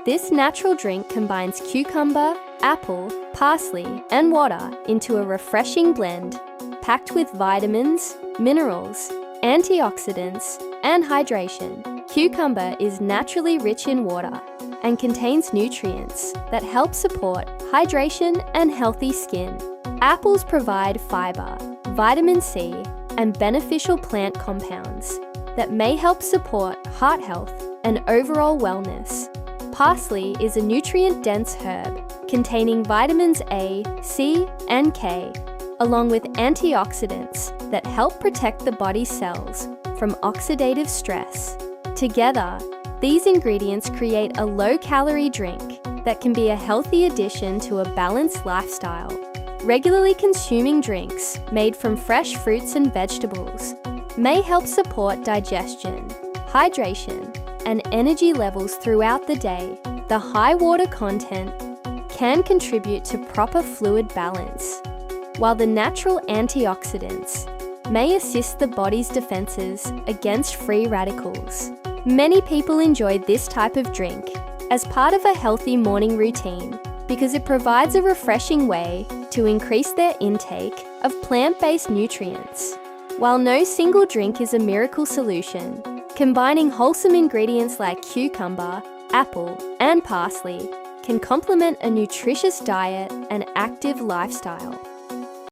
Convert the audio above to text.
This natural drink combines cucumber, apple, parsley, and water into a refreshing blend, packed with vitamins, minerals, antioxidants, and hydration. Cucumber is naturally rich in water and contains nutrients that help support hydration and healthy skin. Apples provide fiber, vitamin C, and beneficial plant compounds that may help support heart health and overall wellness. Parsley is a nutrient-dense herb containing vitamins A, C, and K, along with antioxidants that help protect the body's cells from oxidative stress. Together, these ingredients create a low-calorie drink that can be a healthy addition to a balanced lifestyle. Regularly consuming drinks made from fresh fruits and vegetables may help support digestion, hydration, and energy levels throughout the day. The high water content can contribute to proper fluid balance, while the natural antioxidants may assist the body's defenses against free radicals. Many people enjoy this type of drink as part of a healthy morning routine because it provides a refreshing way to increase their intake of plant-based nutrients. While no single drink is a miracle solution, combining wholesome ingredients like cucumber, apple, and parsley can complement a nutritious diet and active lifestyle.